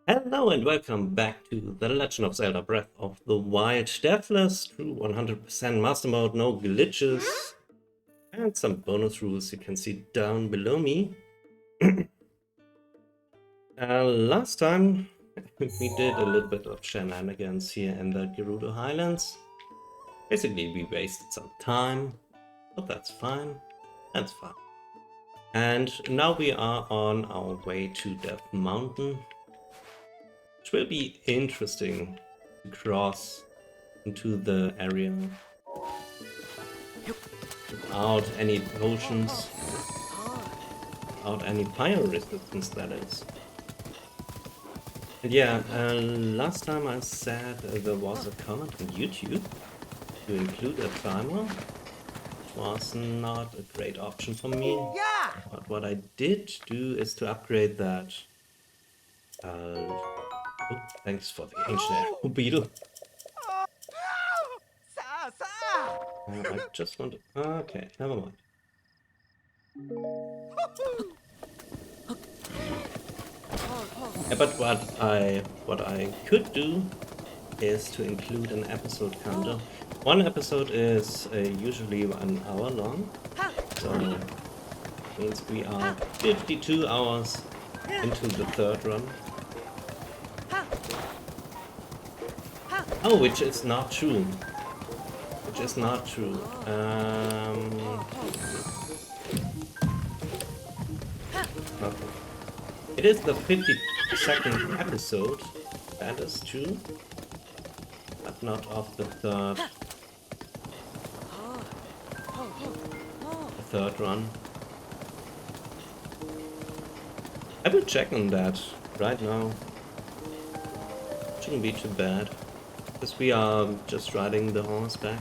Hello and welcome back to The Legend of Zelda Breath of the Wild. Deathless, true 100% master mode, no glitches, and some bonus rules you can see down below me. Last time we did a little bit of shenanigans here in the Gerudo Highlands. Basically, we wasted some time, but that's fine. That's fine. And now we are on our way to Death Mountain, which will be interesting to cross into the area without any potions, without any fire resistance, that is. And yeah, last time I said there was a comment on YouTube to include a timer. It was not a great option for me, but what I did do is to upgrade that. Oh, thanks for the ancient beetle. I just want to... Okay, never mind. Yeah, but what I could do is to include an episode counter. One episode is usually 1 hour long, so means we are 52 hours into the third run. Oh, which is not true. Which is not true. Okay. It is the 52nd episode, that is true, but not of the third run. I will check on that right now. Shouldn't be too bad, because we are just riding the horseback.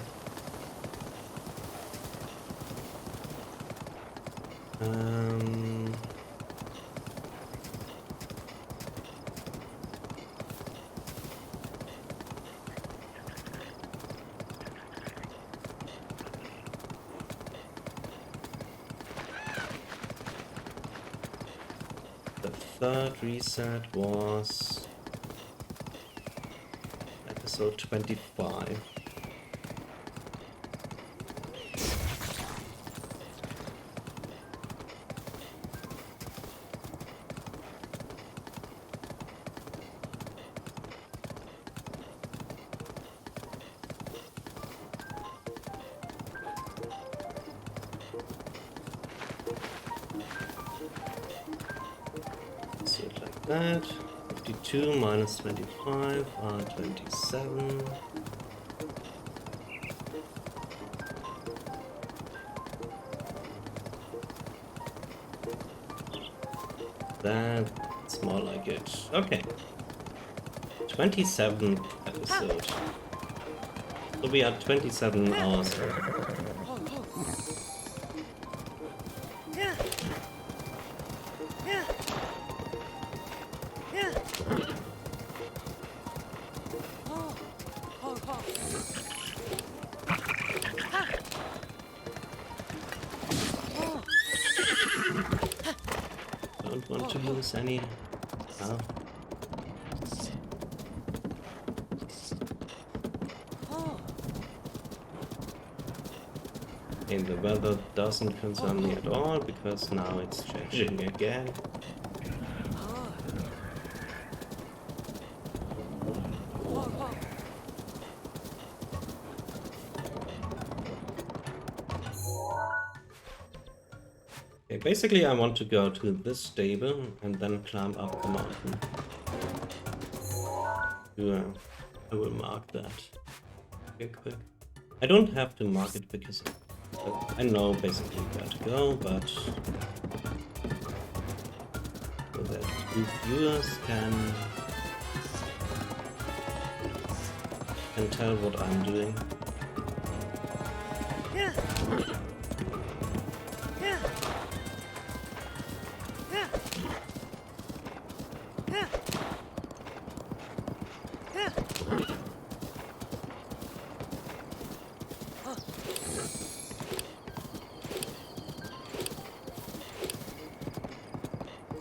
The third reset was episode 25. That 52 minus 25 are 27. That's more like it. Okay. 27th episode. So we are 27 hours. Don't want to lose any. Oh. And the weather doesn't concern me at all because now it's changing again. Okay, basically I want to go to this stable and then climb up the mountain. Yeah, I will mark that real quick. I don't have to mark it because I know basically where to go, but so that you viewers can tell what I'm doing.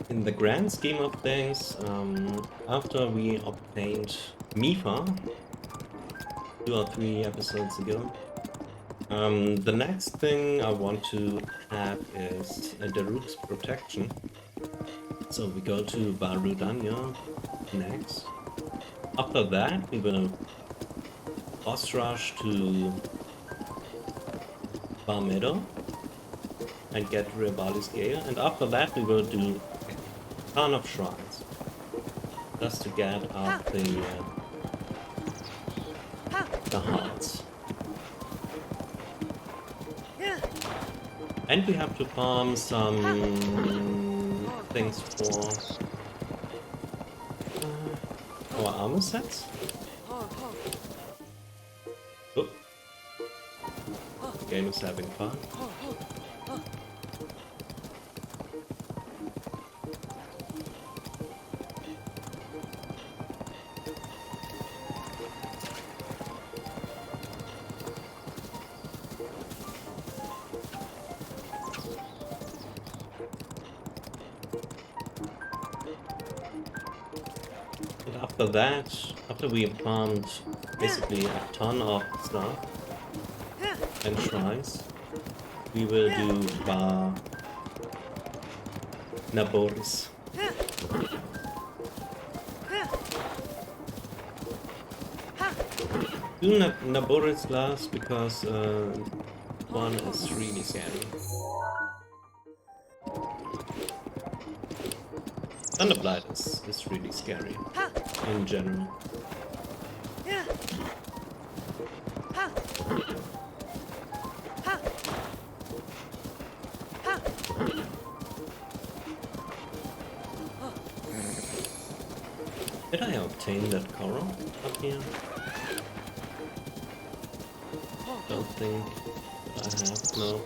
In the grand scheme of things, after we obtained Mifa 2 or 3 episodes ago, the next thing I want to have is Daruk's protection. So we go to Varudanya next. After that, we will boss rush to Barmedo and get Revali's Gale, and after that we will do a ton of shrines just to get out the hearts. And we have to farm some things for our armor sets. Oh. The game is having fun. After that, after we have farmed basically a ton of stuff and shrines, we will do Naboris. Do Naboris last because one is really scary. Thunderblight is really scary in general. Did I obtain that coral up here? Don't think I have, no.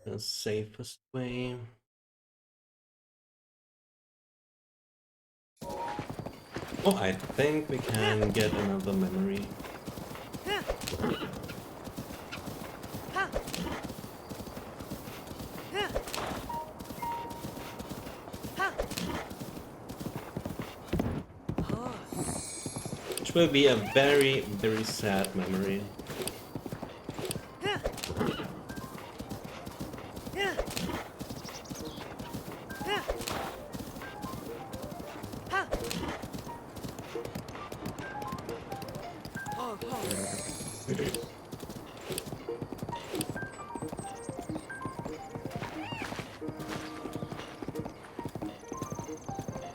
The safest way. Oh, I think we can get another memory. Which will be a very, very sad memory.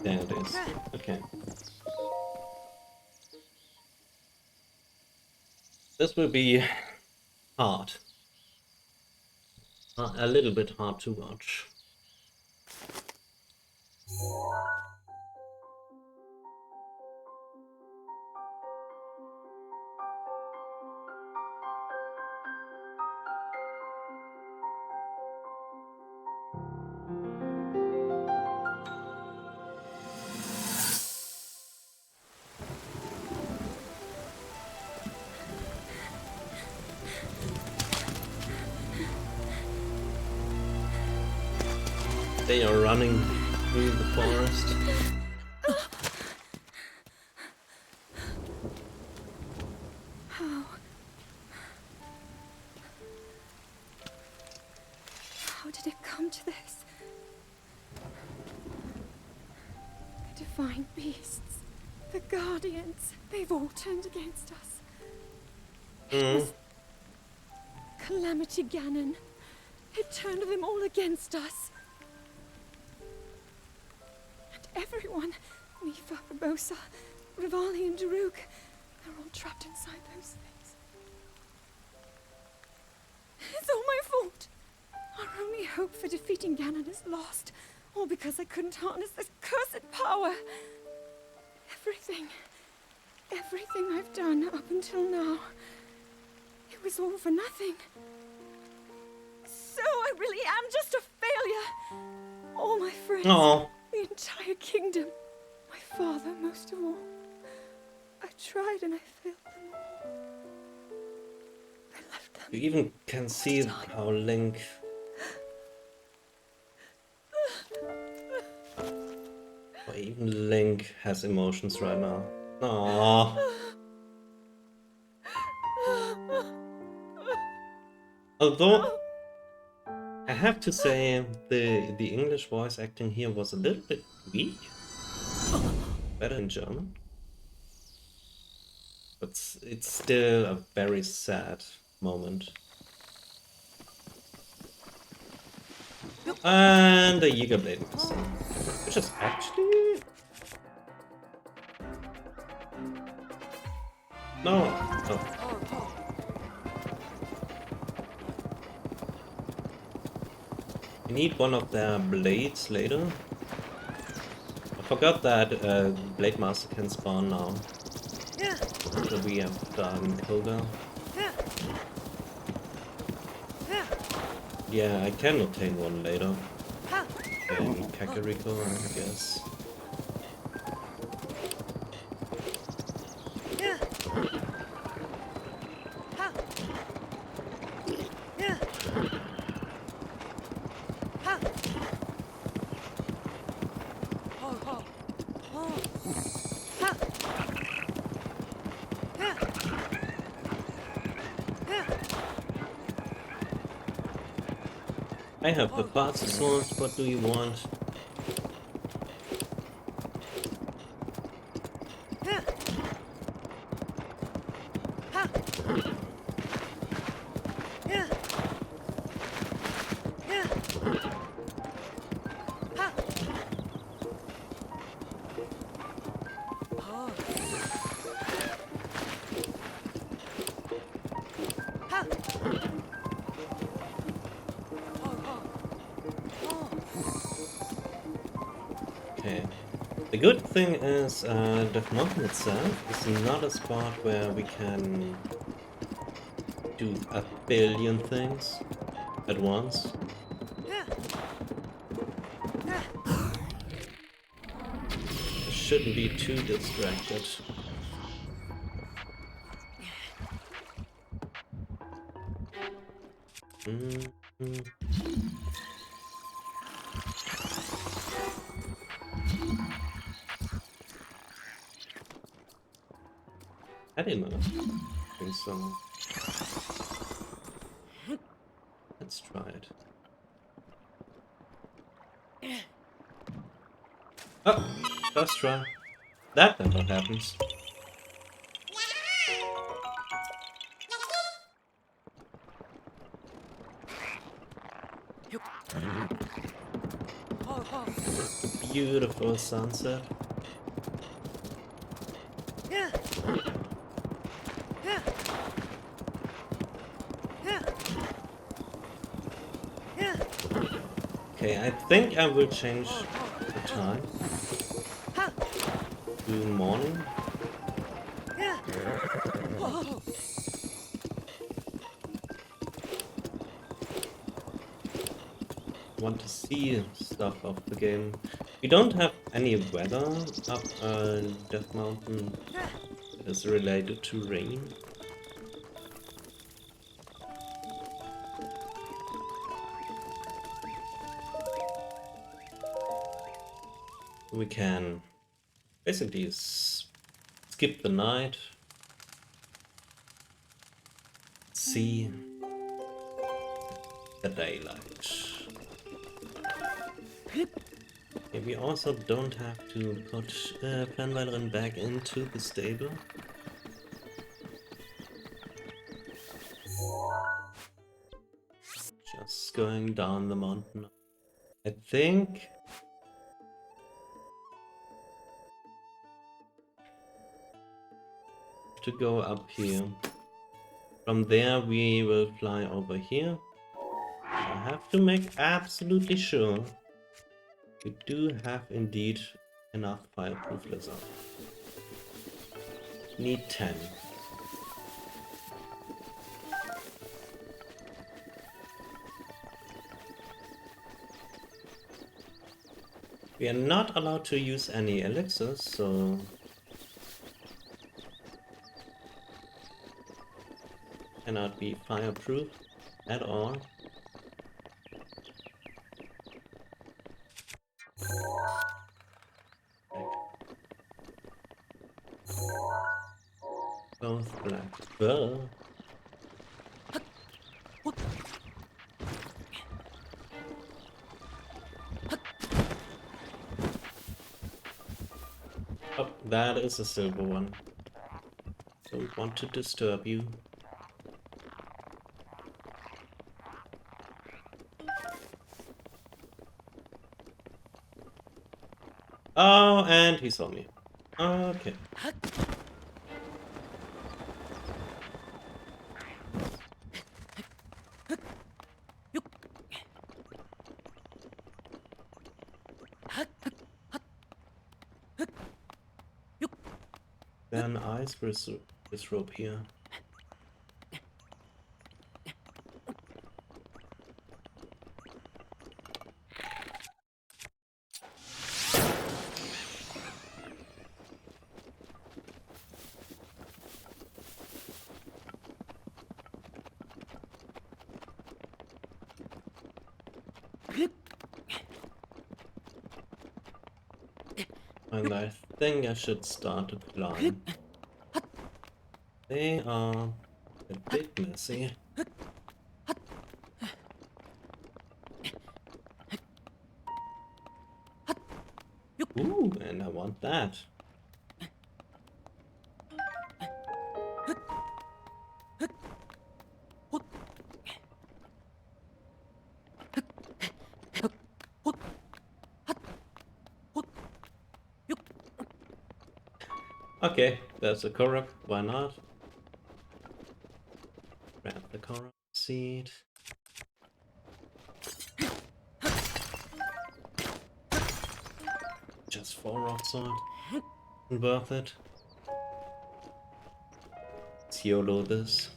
There it is. Okay. This will be hard. A little bit hard to watch. They are running through the forest. How did it come to this? The divine beasts, the guardians, they've all turned against us. It was Calamity Ganon. It turned them all against us. And everyone, Mifa, Rabosa, Revali and Daruk, they're all trapped inside those things. It's all my fault. Our only hope for defeating Ganon is lost, all because I couldn't harness this cursed power. Everything Everything I've done up until now, it was all for nothing. So I really am just a failure. All my friends, Oh, the entire kingdom, my father most of all. I tried and I failed them all. I left them. you even can see how Link. Or even Link has emotions right now. Aww. Although I have to say the English voice acting here was a little bit weak. Better in German. But it's still a very sad moment. And the Yiga Blade missing. Which is actually... No. Oh. We need one of their blades later. I forgot that Blade Master can spawn now. So we have done Kilda. Yeah, I can obtain one later. In Kakariko, I guess. I have the fast sword, what do you want? The good thing is, Death Mountain itself is not a spot where we can do a billion things at once. I shouldn't be too distracted. I didn't know. I think so. Let's try it. Oh, first try. That never happens. Beautiful sunset. Okay, I think I will change the time to morning. Want to see stuff of the game. We don't have any weather up Death Mountain that is related to rain. We can basically skip the night, see the daylight. Okay, we also don't have to put Fernweilerin back into the stable. Just going down the mountain. I think to go up here. From there we will fly over here. I have to make absolutely sure we do have indeed enough fireproof leather. Need 10. We are not allowed to use any elixirs, so cannot be fireproof at all. Both black. Ugh. Oh, that is a silver one. Don't want to disturb you. Oh, and he saw me. Okay. Then ice with this rope here. And I think I should start to climb. They are a bit messy. Ooh, and I want that. Okay, there's a Korok, why not? Grab the Korok seed. Just 4 rock salt. Worth it. Let's YOLO this.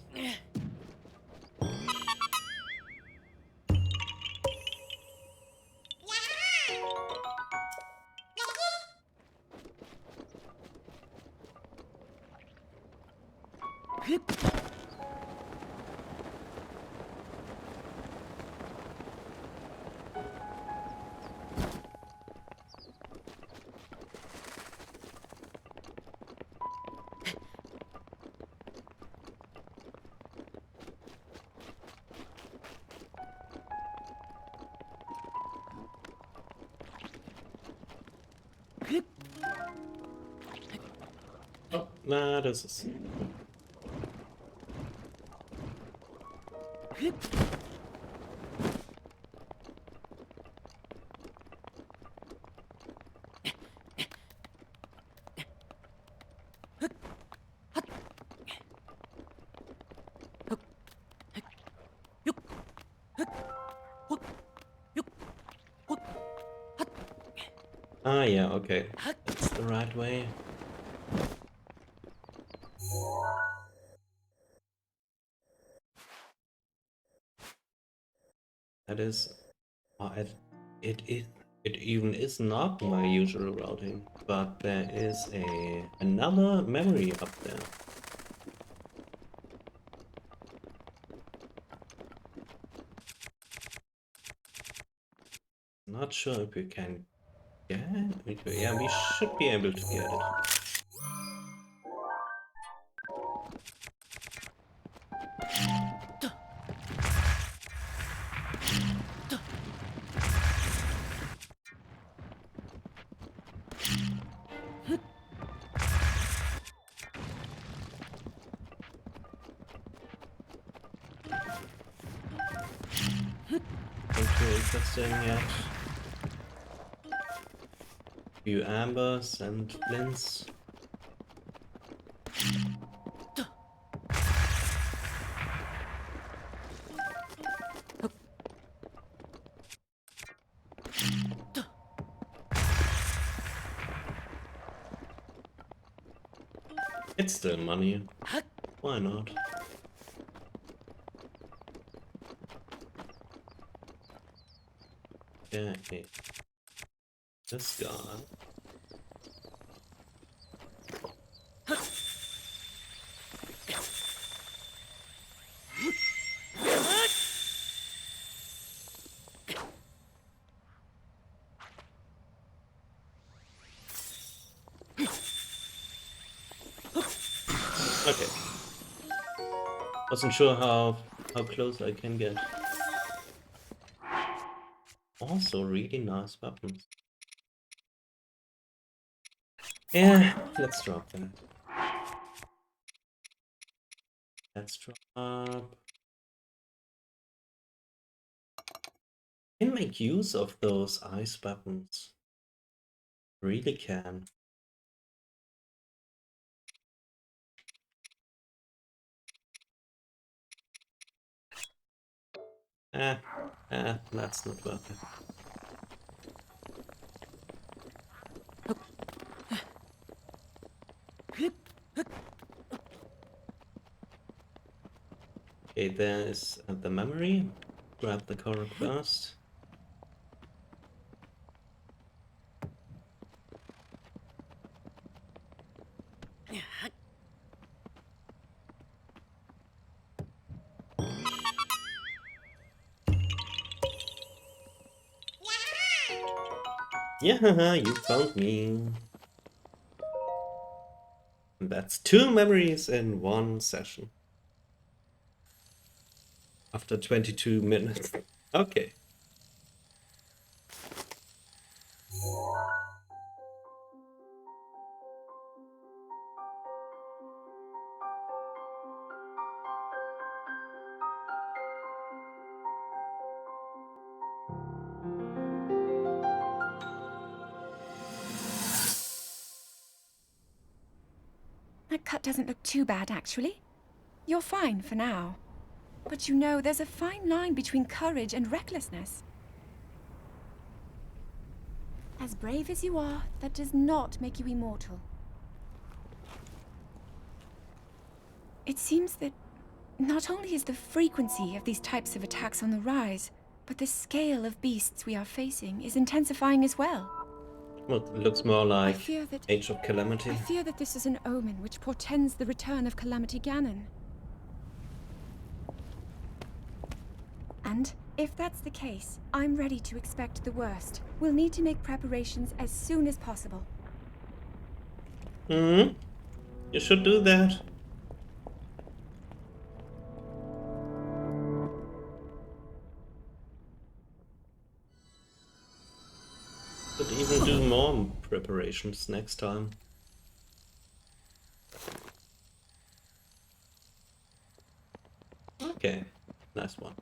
Oh, nah, this is... Ah, yeah, okay. That's the right way. That is... Oh, it even is not my usual routing, but there is another memory up there. Not sure if we can get it. Yeah, we should be able to get it. Not too interesting yet. Few ambers and flints. It's still money. Why not? Yeah, okay. This guy. Okay. Wasn't sure how close I can get. Also really nice weapons. Yeah, let's drop that. Let's drop. Can make use of those ice weapons. Really can. That's not worth it. Okay, there is the memory. Grab the Korok first. Yeah, you found me. And that's 2 memories in 1 session. After 22 minutes. Okay. That cut doesn't look too bad, actually. You're fine for now. But you know, there's a fine line between courage and recklessness. As brave as you are, that does not make you immortal. It seems that not only is the frequency of these types of attacks on the rise, but the scale of beasts we are facing is intensifying as well. Well, it looks more like Age of Calamity. I fear that this is an omen which portends the return of Calamity Ganon. And if that's the case, I'm ready to expect the worst. We'll need to make preparations as soon as possible. You should do that. Could even do more preparations next time. Okay, nice one.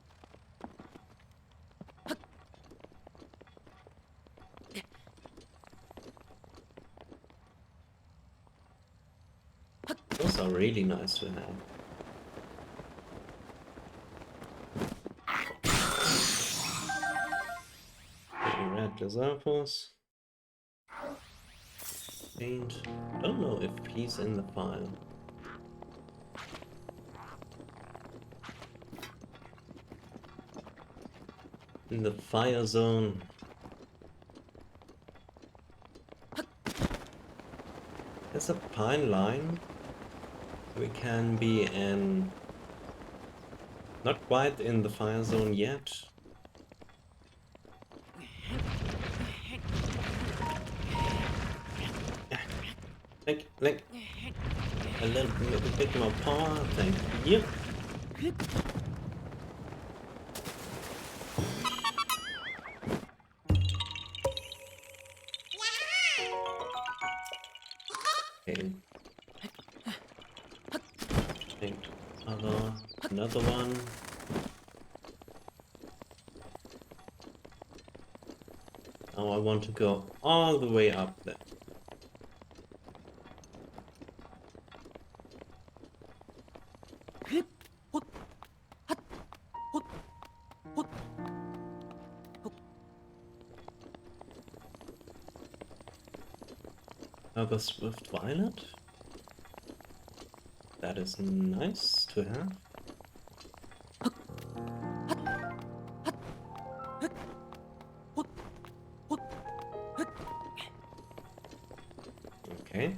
Those are really nice to have. Okay, red Gazarpos. Paint. Don't know if he's in the file. In the fire zone. There's a pine line. We can be in... Not quite in the fire zone yet. Like a little bit more power, thank you. Okay. Paint another one. Now I want to go all the way up there. Another Swift Violet? That is nice to have. Okay.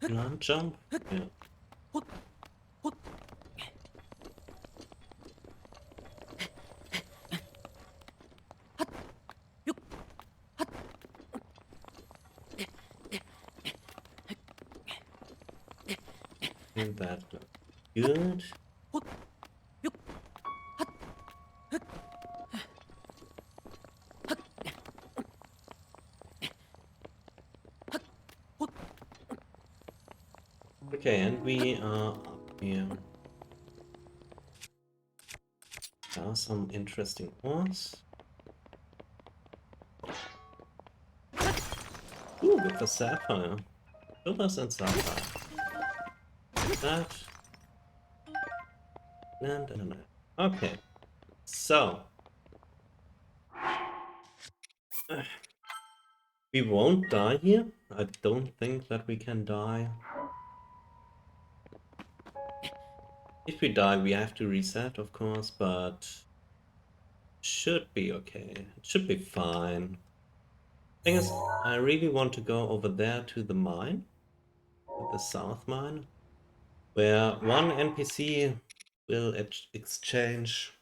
Plant jump? Yeah. And that looks good. Okay, and we are up here. There are some interesting ores. Ooh, with the sapphire. Silvers and sapphire. That. And. Okay. So. We won't die here. I don't think that we can die. If we die, we have to reset, of course, but should be okay. It should be fine. Thing is, I really want to go over there to the mine, to the south mine, where one NPC will exchange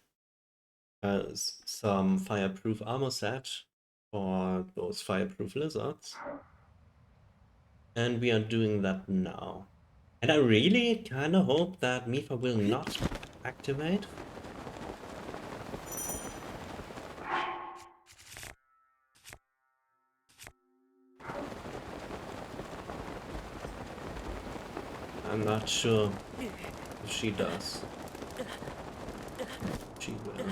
some fireproof armor set for those fireproof lizards. And we are doing that now. And I really kind of hope that Mifa will not activate. I'm not sure if she does. She will.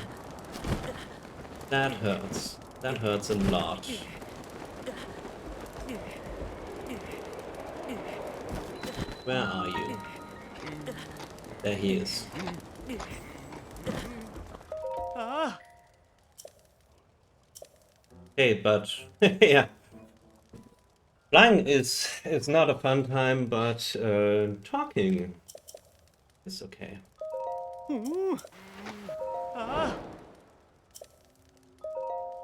That hurts. That hurts a lot. Where are you? There he is. Hey, but yeah. Flying is not a fun time, but talking is okay.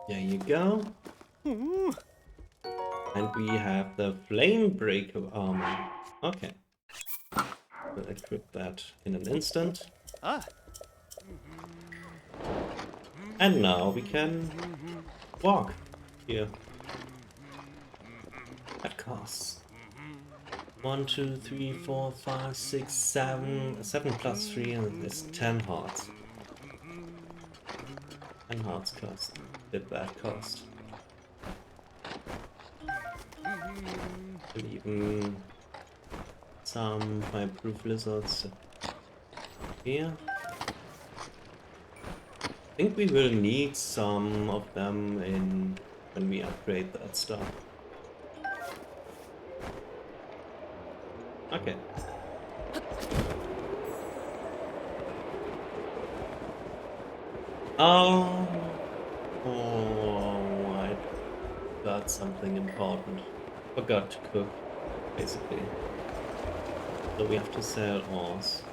There you go. And we have the flame breaker armor. Okay. We'll equip that in an instant. And now we can walk here. That costs 1, 2, 3, 4, 5, 6, 7. 7 plus 3 is 10 hearts. 10 hearts cost. Did that cost? And even some fireproof lizards here. I think we will need some of them in when we upgrade that stuff. Okay. Oh, I got something important. Forgot to cook, basically. So we have to sell ores.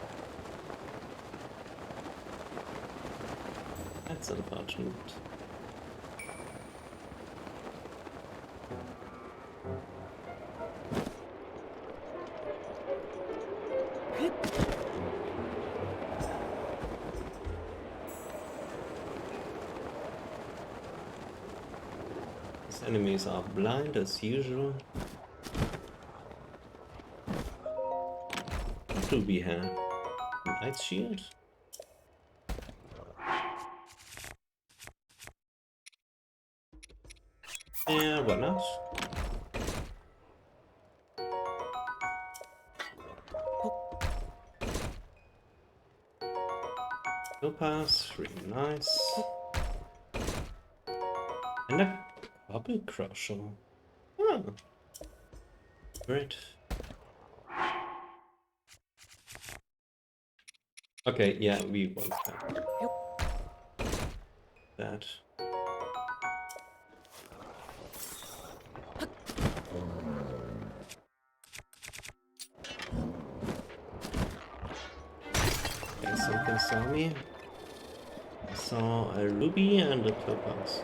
That's unfortunate. These enemies are blind as usual. What do we have? An ice shield? Yeah, why not? Topaz, really nice. And a bubble crusher. Oh. Great. Okay, yeah, we want that. Okay, something saw me. I saw a ruby and a topaz.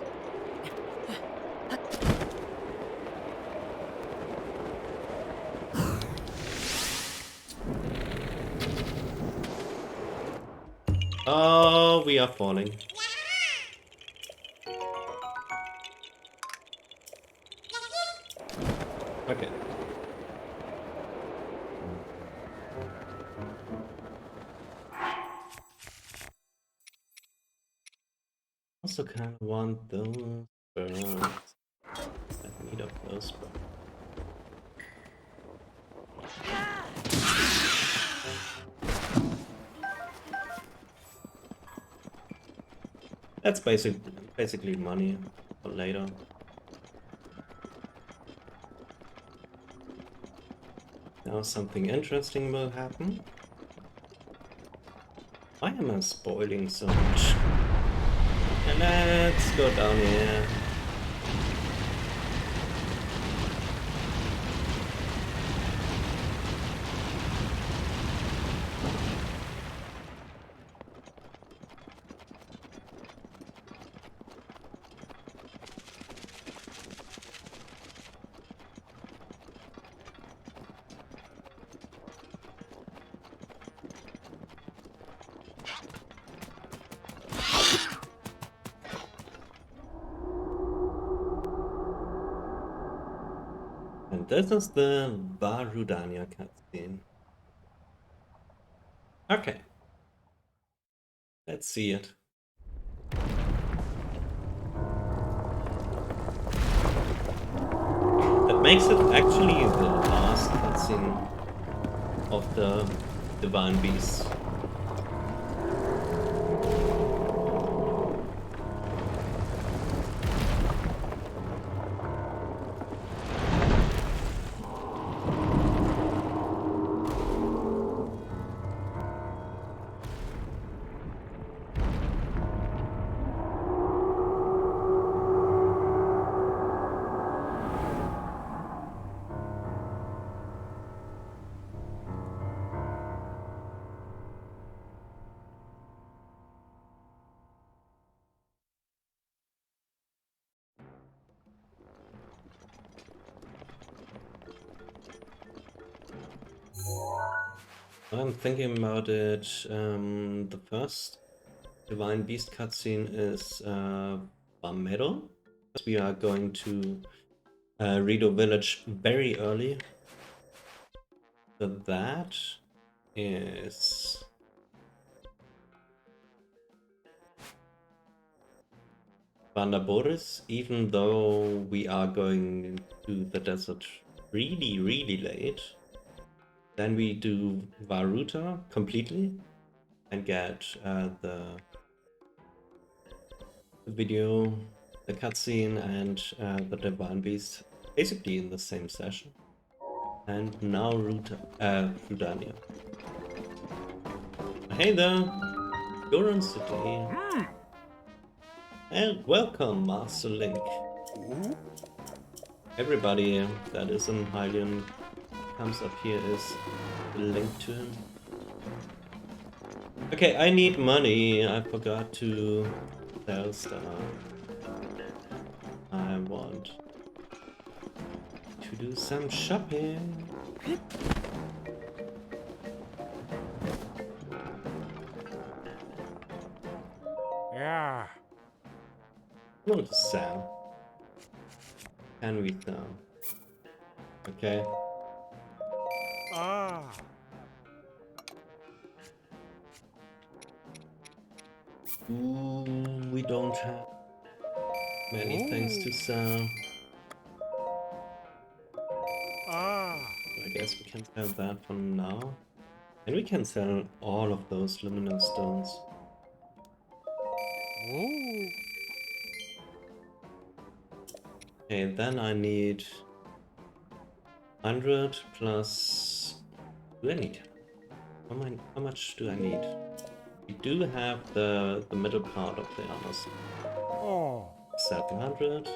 Oh, we are falling. Okay. Also kind of want those birds. I need of those birds. That's basically money for later. Now something interesting will happen. Why am I spoiling so much? And let's go down here. And this is the Varudania cutscene. Okay. Let's see it. That makes it actually the last cutscene of the Divine Beast. I'm thinking about it. The first Divine Beast cutscene is Bamero. We are going to Rido Village very early. So that is Vandaboris, even though we are going to the desert really late. Then we do Varuta completely and get the video, the cutscene, and the Divine Beast basically in the same session. And now Rudania. Hey there, you're on City. And welcome, Master Link. Everybody that is in Hylian comes up here is linked to him. Okay, I need money. I forgot to sell stuff. I want to do some shopping. Yeah. I want to sell. Can we sell? Okay. Ah. Ooh, we don't have many things to sell. Ah. I guess we can sell that for now. And we can sell all of those luminous stones. Ooh. Okay, then I need 100 plus... Do I need? How much do I need? We do have the middle part of the armor. Oh. 700.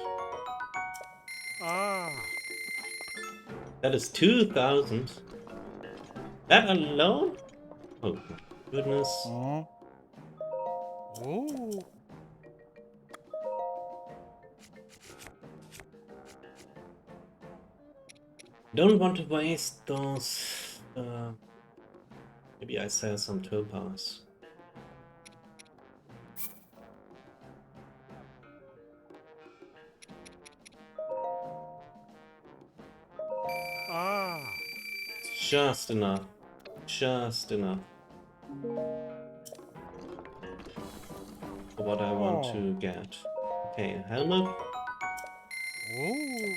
Ah. That is 2,000. That alone? Oh my goodness. Huh? Oh. Don't want to waste those. Maybe I sell some topaz. Ah. Just enough. Just enough. For what I want Oh. to get. Okay, helmet. Oh.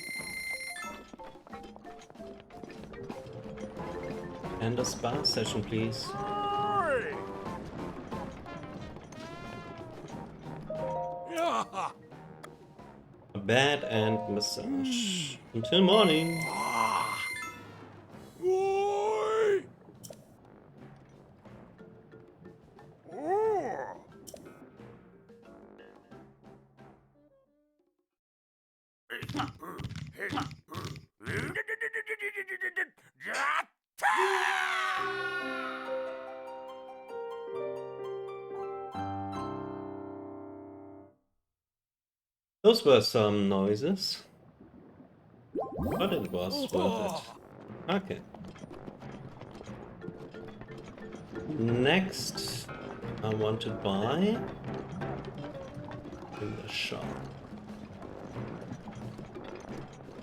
And a spa session, please. Oi. Yeah. A bed and massage. Until morning. Ah. Oi. Oh. Those were some noises. But it was worth it. Okay. Next, I want to buy in the shop.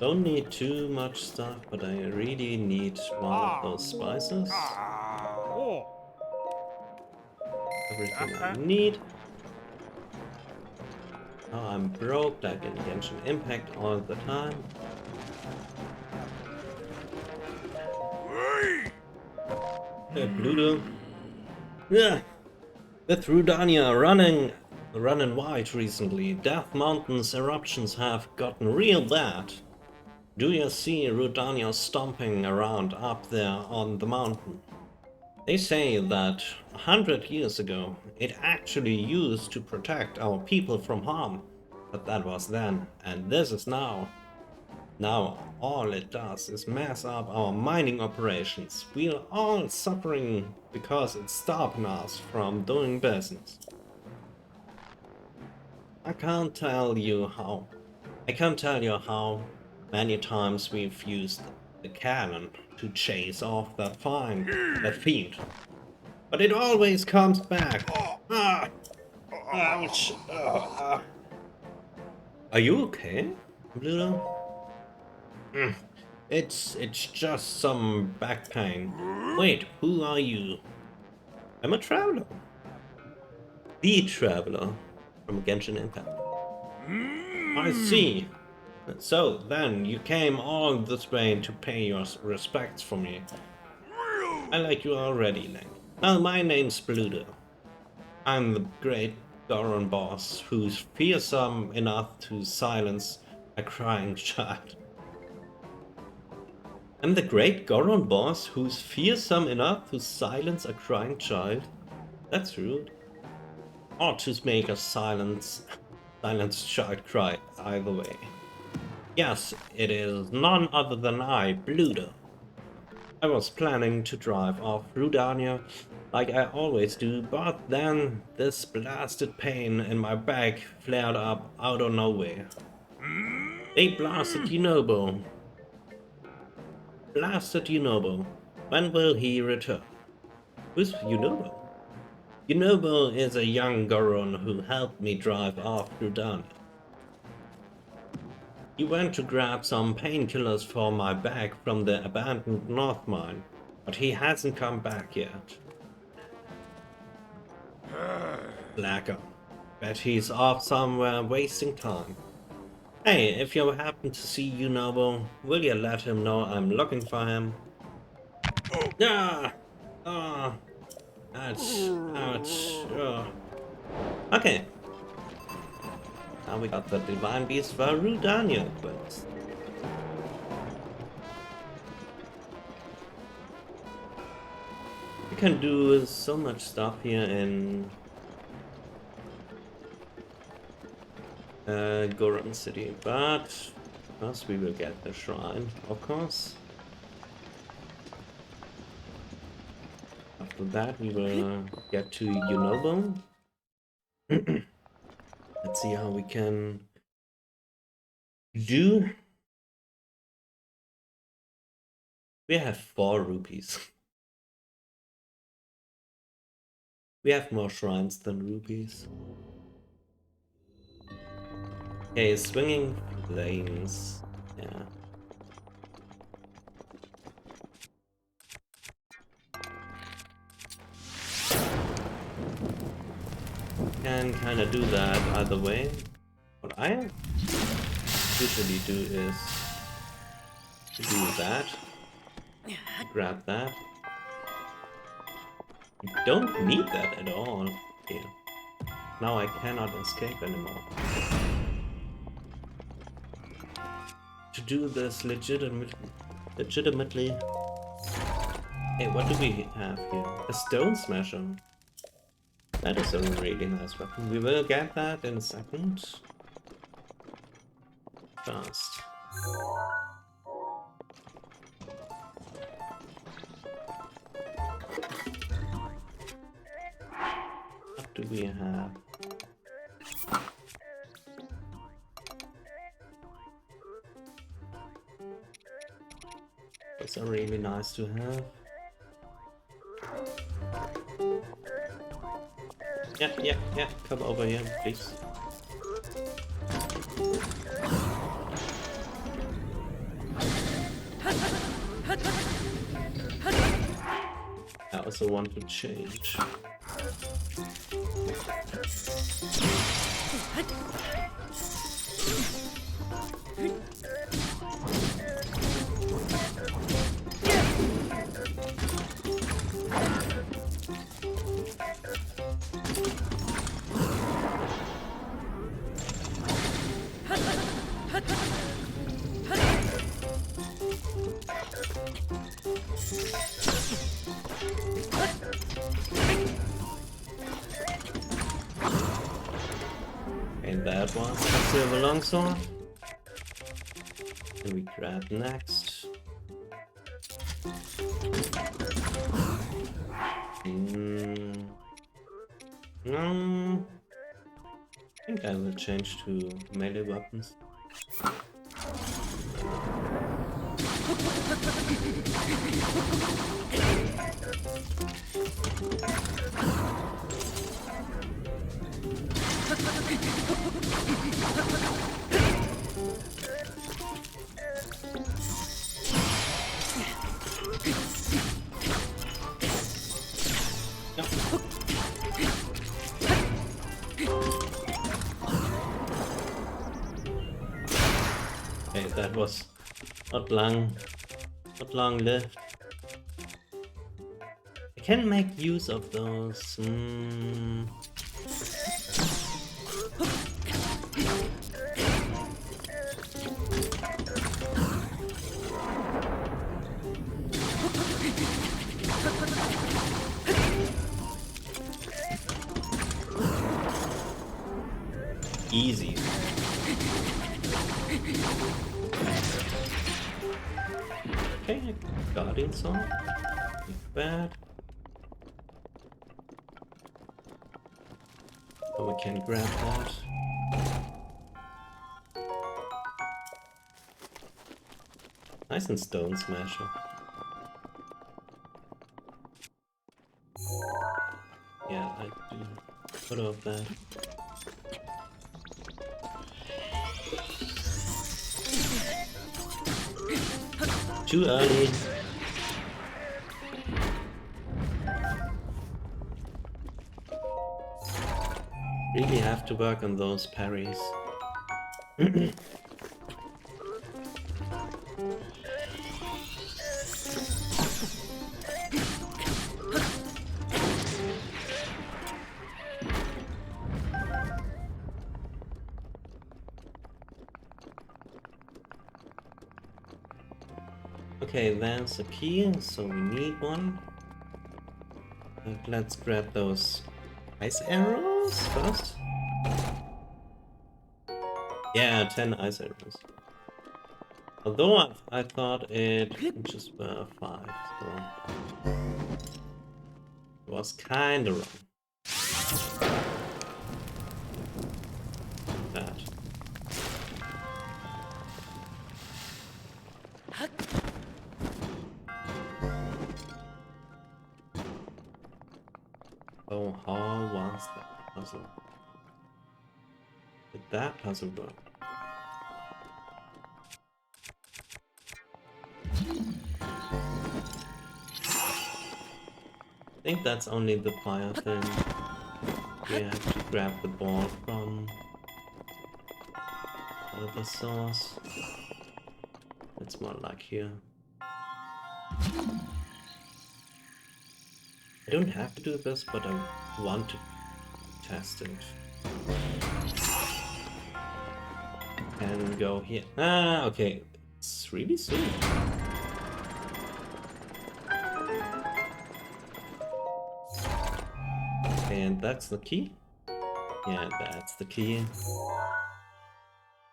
Don't need too much stuff, but I really need one of those spices. Oh. Everything I need. Now I'm broke like in Genshin Impact all the time. Hey, Pluto. Yeah, with Rudania running wide recently, Death Mountain's eruptions have gotten real bad. Do you see Rudania stomping around up there on the mountain? They say that 100 years ago, it actually used to protect our people from harm. But that was then, and this is now. Now, all it does is mess up our mining operations. We're all suffering because it's stopping us from doing business. I can't tell you how many times we've used the cannon to chase off that fiend. But it always comes back. Ah! Ouch! Are you okay, Pluto? It's just some back pain. Wait, who are you? I'm a traveler. The traveler from Genshin Impact. I see. So then you came all this way to pay your respects for me. I like you already, Link. Well, my name's Pluto. I'm the great Goron boss who's fearsome enough to silence a crying child. I'm the great Goron boss who's fearsome enough to silence a crying child? That's rude. Or to make a silenced child cry, either way. Yes, it is none other than I, Pluto. I was planning to drive off Rudania like I always do, but then this blasted pain in my back flared up out of nowhere. They blasted Yunobo. Blasted Yunobo. When will he return? Who's Yunobo? Yunobo is a young Goron who helped me drive off Rudania. He went to grab some painkillers for my back from the abandoned North Mine, but he hasn't come back yet. Slacker. Bet he's off somewhere wasting time. Hey, if you happen to see Yunobo, will you let him know I'm looking for him? Ah! Ah! Ouch! Ouch! Okay. Now we got the Divine Beast for Rudania quest. can do so much stuff here in Goron City, but first we will get the shrine, of course. After that we will get to Yunobo. Let's see how we can do. We have 4 rupees. We have more shrines than rupees. Okay, swinging flames. Yeah. Can kind of do that either way. What I usually do is to do that. Grab that. You don't need that at all. Okay. Now I cannot escape anymore. To do this legitimately. Hey, what do we have here? A stone smasher. That is a really nice weapon. We will get that in a second. Fast. What do we have? Those are really nice to have. Yeah, come over here, please. I also want to change. And that was a silver longsword. And we grab next. I think I will change to melee weapons. Okay, that was not long lived. I can make use of those. Easy. Okay, Guardian Sword. Not bad. Oh, we can grab that. Nice and Stone Smasher. Yeah, I do photo of that. Too early. Really have to work on those parries. Okay, there's a key, so we need one. Let's grab those ice arrows first. Yeah, 10 ice arrows. Although I thought it just were 5, so it was kinda wrong. Bad. Oh, how was that puzzle? Did that puzzle work? I think that's only the fire thing. We have to grab the ball from the source. It's more like here. I don't have to do this, but I want to test it. And go here. Ah, okay. It's really soon. And that's the key. Yeah, that's the key.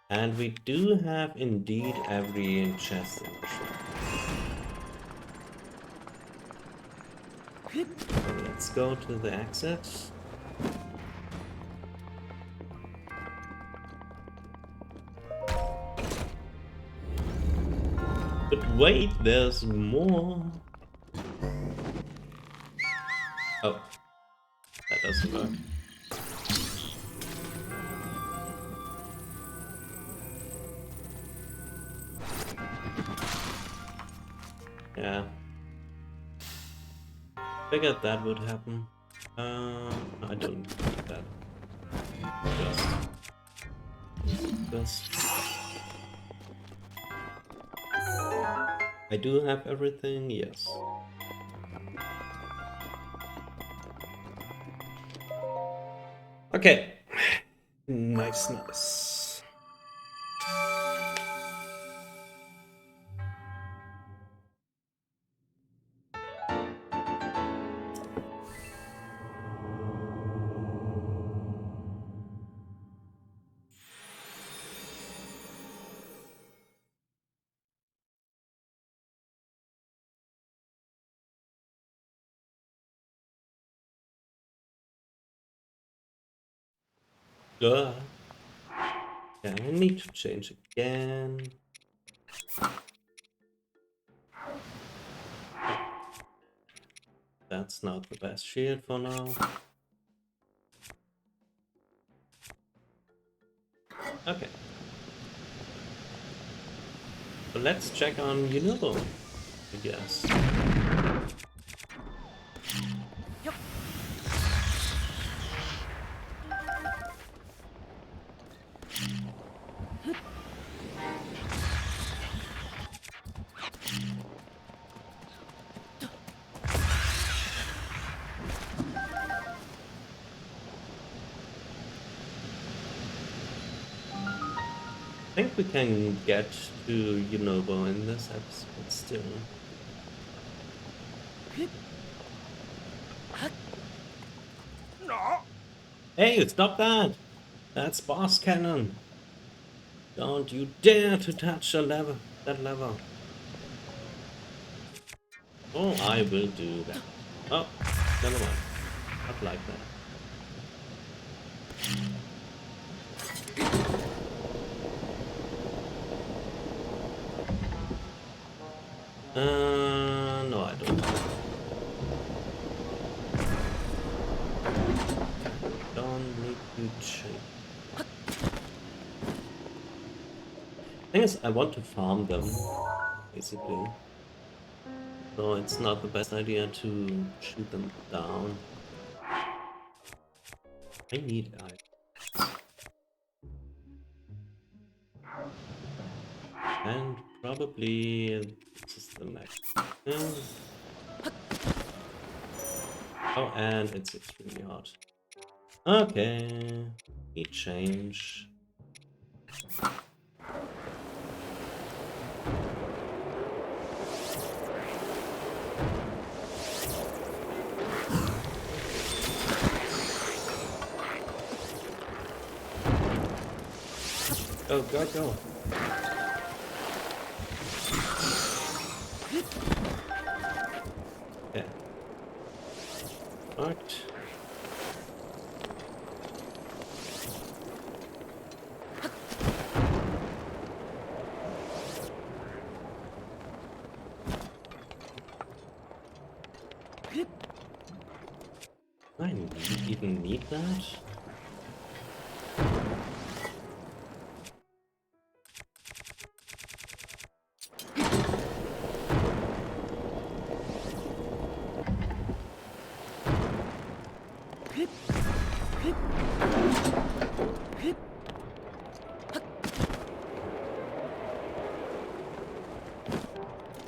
And we do have indeed every chest in the shop. So let's go to the exit. But wait, there's more. Oh, that doesn't work. Yeah. Figured that would happen. I don't need that. Just this. I do have everything, yes. Okay. Nice, nice. Duh. Yeah, I need to change again. That's not the best shield for now. Okay. So let's check on Yunobo, I guess. I think we can get to Yunobo in this episode still. No. Hey, stop that! That's boss cannon! Don't you dare to touch that lever. Oh, I will do that. Oh, never mind. Not like that. No, I don't. Don't need to change. Thing is, I want to farm them, basically. So it's not the best idea to shoot them down. I need items. And probably this is the next thing. Oh, and it's extremely hot. Okay, heat change. Go, go, go. Yeah. Marked. I even need that?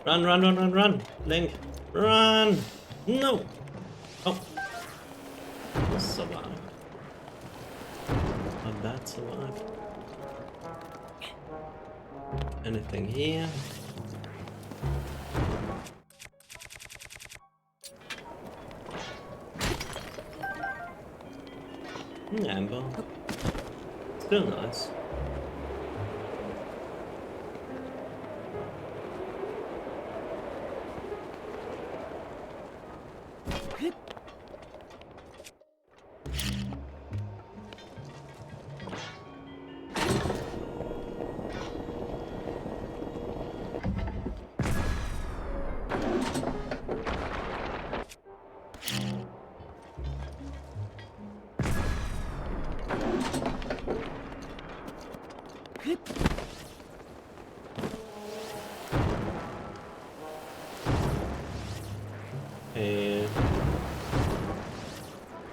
Run, run, run, run, run! Link, run! No! Oh. Survived. But that survived. Anything here? Amber. Still nice.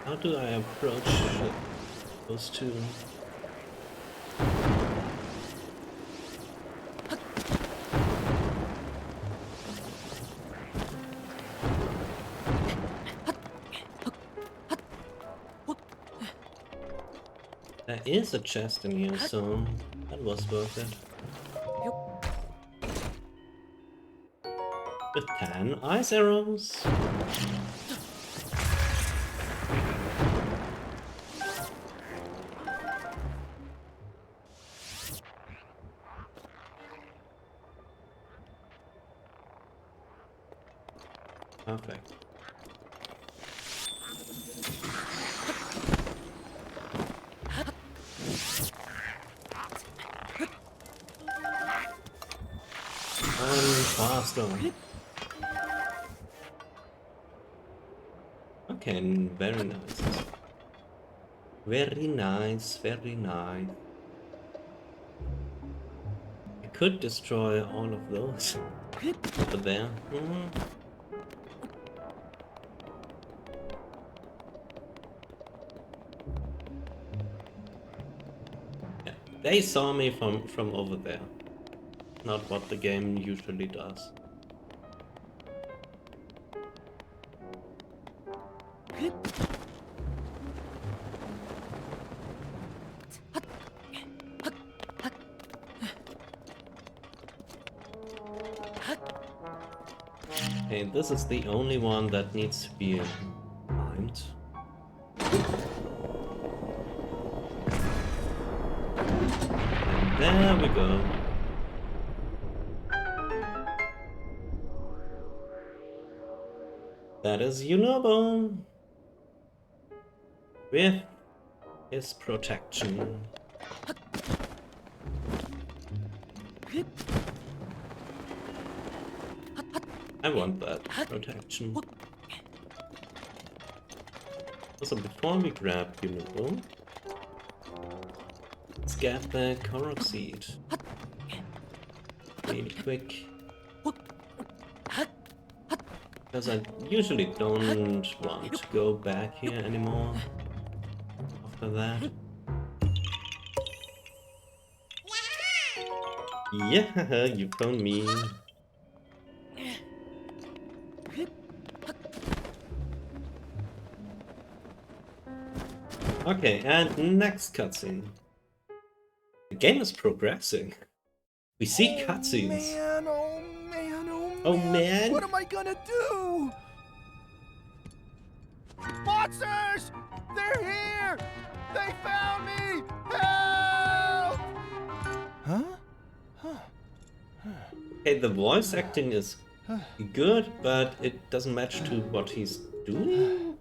How do I approach those two? There is a chest in here, so that was worth it. With 10 ice arrows. Perfect. Faster. Okay, very nice. Very nice, very nice. I could destroy all of those over there. Yeah, they saw me from over there. Not what the game usually does. Okay, this is the only one that needs to be timed. And there we go. That is Unobo with his protection. I want that protection. Also, before we grab Unobo, let's get the Korok seed. Really quick. Because I usually don't want to go back here anymore after that. Yeah, you found me. Okay, and next cutscene. The game is progressing. We see cutscenes. Man, oh man, oh man. Oh man! What am I gonna do? Monsters! They're here! They found me! Help! Okay, the voice acting is good, but it doesn't match to what he's doing.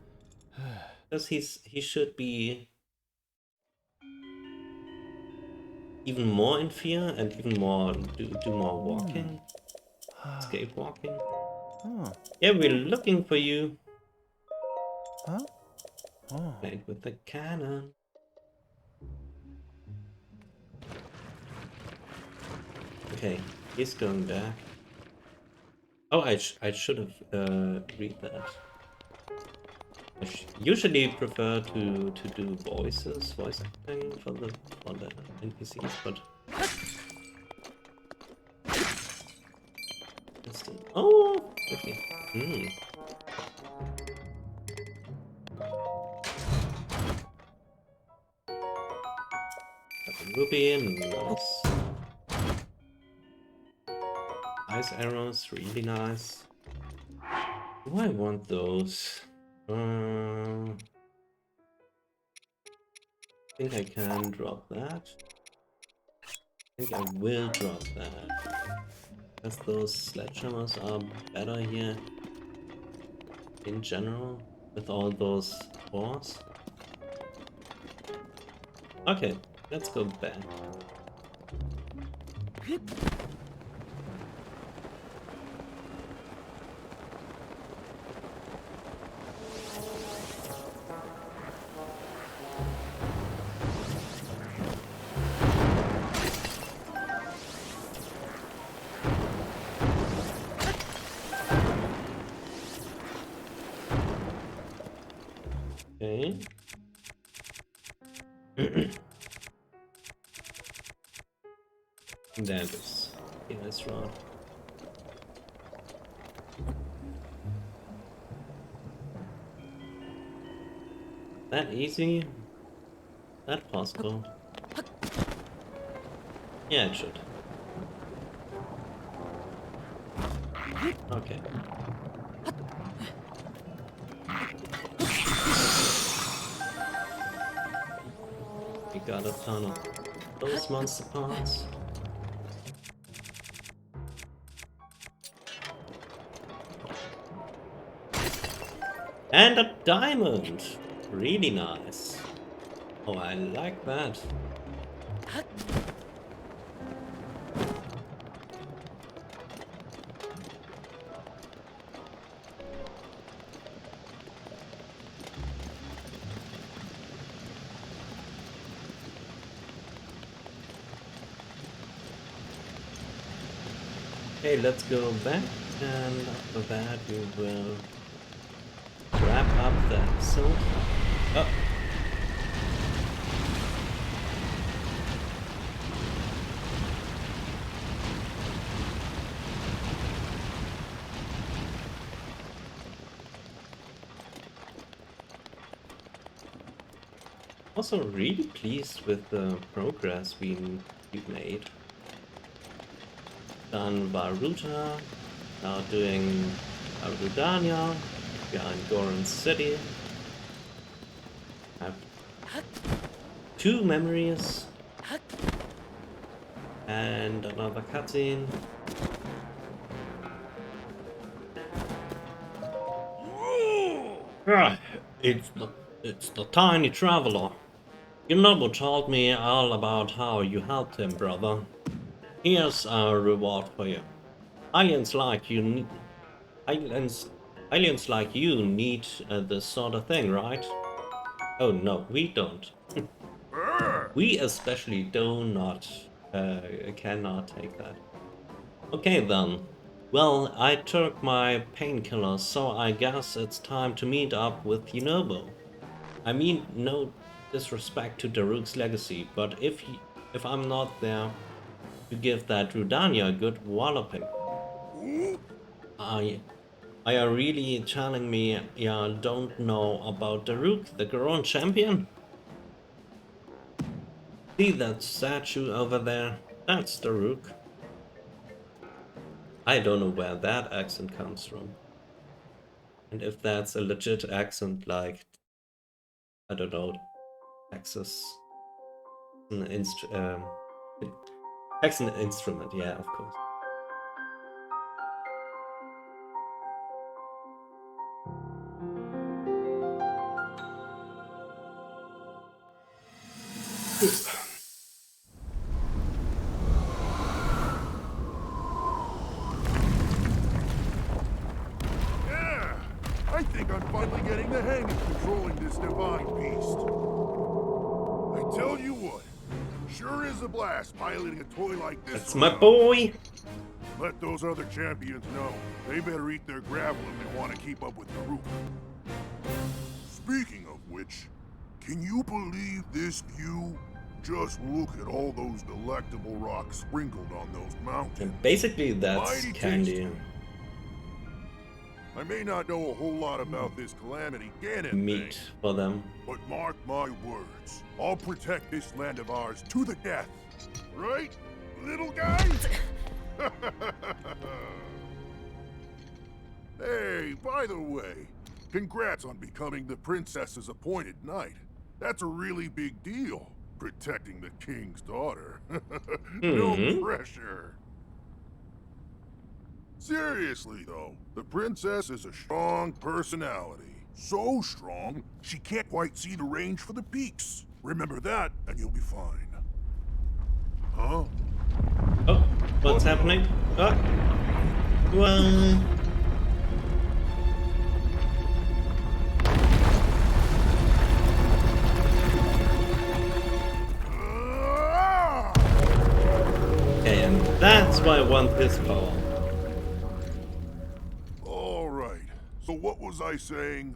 Because he should be even more in fear and even more do more walking, escape walking. Yeah, we're looking for you. Played with the cannon. Okay, he's going back. Oh, I should have read that. I usually prefer to do voice acting for the NPCs, but oh, okay. Got the ruby, nice. Ice arrows, really nice. Do I want those? I think I can drop that. I think I will drop that. Because those sledgehammers are better here in general with all those ores. Okay, let's go back. Okay. There it is. Okay, nice rod. That easy? That possible? Yeah, it should. Okay. We got a ton of those monster parts. And a diamond! Really nice. Oh, I like that. Okay, let's go back, and after that we will wrap up the episode. Oh. Also really pleased with the progress we've made. Done Varuta, now doing Rudania, we are in Goron City. I have 2 memories and another cutscene. It's the tiny traveler. Inobu told me all about how you helped him, brother. Here's a reward for you. Aliens like you need aliens like you need this sort of thing, right? Oh no, we don't. We especially do not cannot take that. Okay then. Well, I took my painkillers, so I guess it's time to meet up with Yunobo. I mean, no disrespect to Daruk's legacy, but if I'm not there to give that Rudania a good walloping, are you really telling me you don't know about Daruk, the Goron champion? See that statue over there? That's Daruk. I don't know where that accent comes from. And if that's a legit accent like, I don't know, Texas. Texan instrument, yeah, of course. Yeah, I think I'm finally getting the hang of controlling this divine beast. I tell you what, sure is a blast piloting a toy like this. That's my around. boy. Let those other champions know. They better eat their gravel if they want to keep up with the group. Speaking of which, can you believe this view? Just look at all those delectable rocks sprinkled on those mountains. And basically, that's Mighty candy. tasty. I may not know a whole lot about this Calamity Ganon Meat thing, for them. but mark my words, I'll protect this land of ours to the death. Right, little guy? Hey, by the way, congrats on becoming the princess's appointed knight. That's a really big deal, protecting the king's daughter. No pressure. Seriously, though, the princess is a strong personality. So strong, she can't quite see the range for the peaks. Remember that, and you'll be fine. Huh? Oh, what's happening? Oh, well. Ah! Okay, and that's why I want this power. All right. So what was I saying?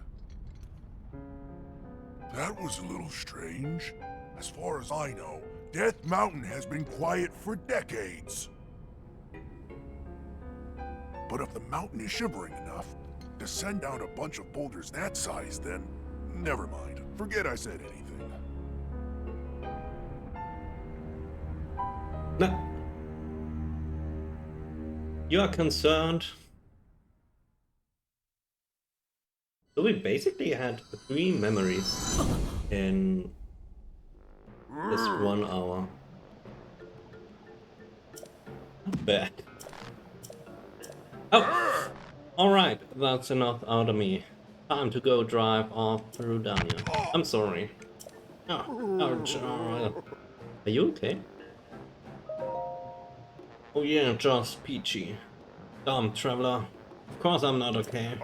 That was a little strange. As far as I know, Death Mountain has been quiet for decades. But if the mountain is shivering enough to send down a bunch of boulders that size, then never mind. Forget I said anything. No. You are concerned. So we basically had 3 memories in this 1 hour. Not bad. Oh! Alright, that's enough out of me. Time to go drive off through Dania. I'm sorry. Are you okay? Oh yeah, just peachy. Dumb traveler. Of course I'm not okay.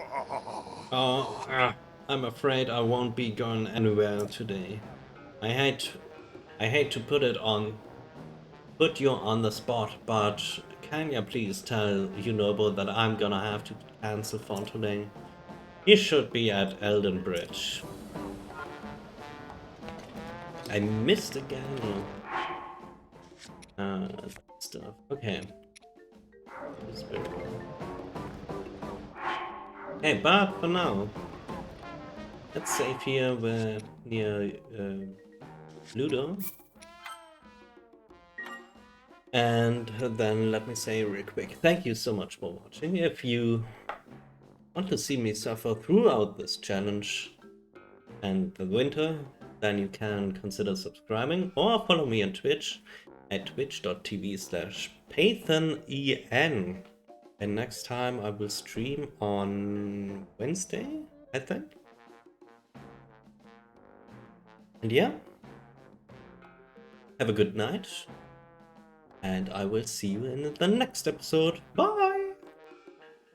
I'm afraid I won't be going anywhere today. I hate to put you on the spot, but can you please tell Yunobo that I'm gonna have to cancel for today? He should be at Elden Bridge. I missed again. Stuff. Okay. Hey, but for now, let's save here near Ludo. And then let me say real quick, thank you so much for watching. If you want to see me suffer throughout this challenge and the winter, then you can consider subscribing or follow me on Twitch at twitch.tv/PaythonEN. And next time I will stream on Wednesday, I think. And yeah, have a good night. And I will see you in the next episode. Bye!